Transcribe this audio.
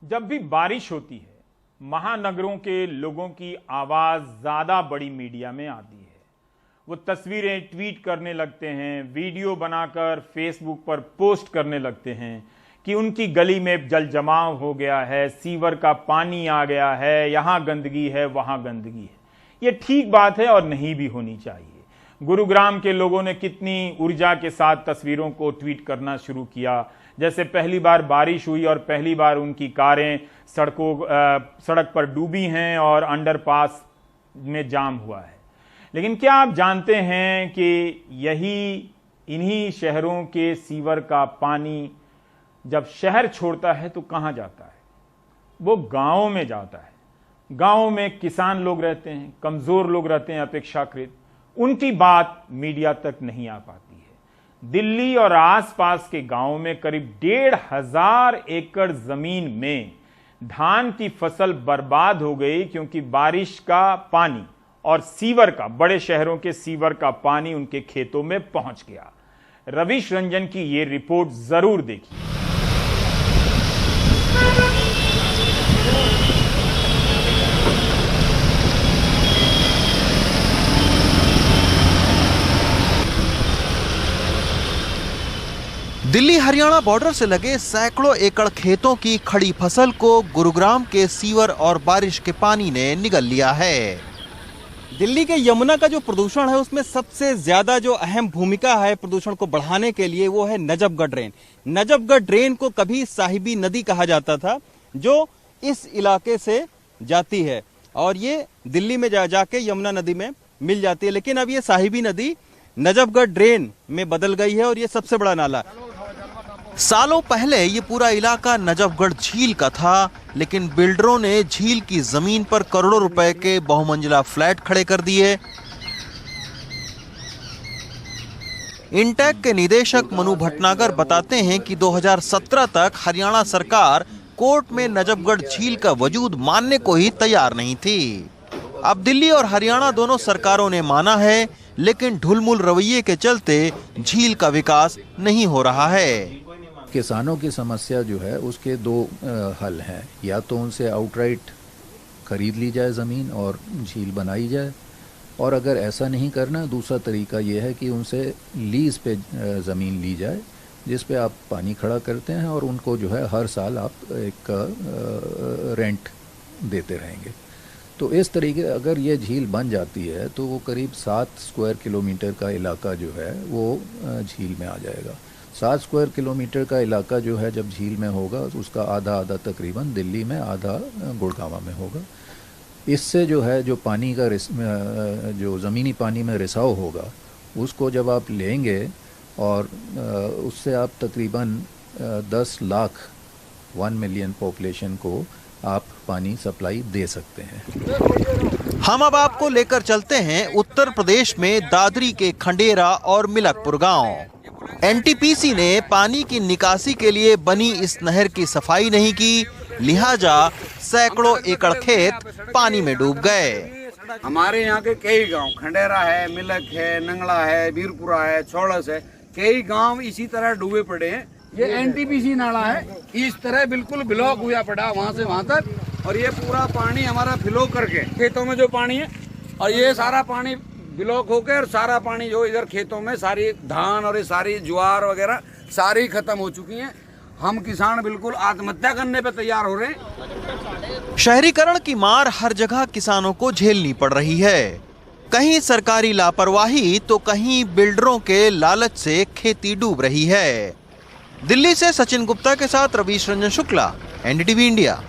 जब भी बारिश होती है, महानगरों के लोगों की आवाज़ ज़्यादा बड़ी मीडिया में आती है। वो तस्वीरें ट्वीट करने लगते हैं, वीडियो बनाकर फेसबुक पर पोस्ट करने लगते हैं कि उनकी गली में जल जमाव हो गया है, सीवर का पानी आ गया है, यहाँ गंदगी है, वहाँ गंदगी है। ये ठीक बात है और नहीं भी होनी चाहिए। गुरुग्राम के लोगों ने कितनी ऊर्जा के साथ तस्वीरों को ट्वीट करना शुरू किया। जैसे पहली बार बारिश हुई और पहली बार उनकी कारें सड़क पर डूबी हैं और अंडरपास में जाम हुआ है। लेकिन क्या आप जानते हैं कि इन्हीं शहरों के सीवर का पानी जब शहर छोड़ता है तो कहाँ जाता है? वो गाँव में जाता है। गाँव में किसान लोग रहते हैं, कमज़ोर लोग रहते हैं अपेक्षाकृत, उनकी बात मीडिया तक नहीं आ पाती है। दिल्ली और आसपास के गांवों में करीब 1,500 एकड़ जमीन में धान की फसल बर्बाद हो गई क्योंकि बारिश का पानी और सीवर का, बड़े शहरों के सीवर का पानी उनके खेतों में पहुंच गया। रवीश रंजन की ये रिपोर्ट जरूर देखिए। दिल्ली हरियाणा बॉर्डर से लगे सैकड़ों एकड़ खेतों की खड़ी फसल को गुरुग्राम के सीवर और बारिश के पानी ने निगल लिया है। दिल्ली के यमुना का जो प्रदूषण है उसमें सबसे ज्यादा जो अहम भूमिका है प्रदूषण को बढ़ाने के लिए वो है नजफगढ़ ड्रेन। नजफगढ़ ड्रेन को कभी साहिबी नदी कहा जाता था, जो इस इलाके से जाती है और ये दिल्ली में जाके यमुना नदी में मिल जाती है। लेकिन अब ये साहिबी नदी नजफगढ़ ड्रेन में बदल गई है और ये सबसे बड़ा नाला। सालों पहले ये पूरा इलाका नजफगढ़ झील का था, लेकिन बिल्डरों ने झील की जमीन पर करोड़ों रुपए के बहुमंजिला फ्लैट खड़े कर दिए। इंटेक के निदेशक मनु भटनागर बताते हैं कि 2017 तक हरियाणा सरकार कोर्ट में नजफगढ़ झील का वजूद मानने को ही तैयार नहीं थी। अब दिल्ली और हरियाणा दोनों सरकारों ने माना है, लेकिन ढुलमुल रवैये के चलते झील का विकास नहीं हो रहा है। किसानों की समस्या जो है उसके दो हल हैं। या तो उनसे आउटराइट खरीद ली जाए ज़मीन और झील बनाई जाए, और अगर ऐसा नहीं करना, दूसरा तरीका ये है कि उनसे लीज़ पे ज़मीन ली जाए जिस पे आप पानी खड़ा करते हैं और उनको जो है हर साल आप एक रेंट देते रहेंगे। तो इस तरीके अगर ये झील बन जाती है तो वो करीब 7 स्क्वायर किलोमीटर का इलाका जो है वो झील में आ जाएगा। 7 स्क्वायर किलोमीटर का इलाका जो है जब झील में होगा उसका आधा तकरीबन दिल्ली में, आधा गुड़गांव में होगा। इससे जो है जो पानी का जो ज़मीनी पानी में रिसाव होगा उसको जब आप लेंगे और उससे आप तकरीबन 10 लाख 1 मिलियन पॉपुलेशन को आप पानी सप्लाई दे सकते हैं। हम अब आपको लेकर चलते हैं उत्तर प्रदेश में दादरी के खंडेरा और मिलकपुर गांव। एनटीपीसी ने पानी की निकासी के लिए बनी इस नहर की सफाई नहीं की, लिहाजा सैकड़ों एकड़ खेत पानी में डूब गए। हमारे यहाँ के कई गांव, खंडेरा है, मिलक है, नंगला है, बीरपुरा है, छोड़स है, कई गांव इसी तरह डूबे पड़े हैं। ये एनटीपीसी नाला है, इस तरह बिल्कुल ब्लॉक हुआ पड़ा वहाँ से वहाँ तक, और ये पूरा पानी हमारा फ्लो करके खेतों में जो पानी है, और ये सारा पानी ब्लॉक होकर और सारा पानी जो इधर खेतों में सारी धान और ये सारी ज्वार वगैरह सारी खत्म हो चुकी हैं। हम किसान बिल्कुल आत्महत्या करने पे तैयार हो रहे हैं। शहरीकरण की मार हर जगह किसानों को झेलनी पड़ रही है। कहीं सरकारी लापरवाही तो कहीं बिल्डरों के लालच से खेती डूब रही है। दिल्ली से सचिन गुप्ता के साथ रवीश रंजन शुक्ला, एनडीटीवी इंडिया।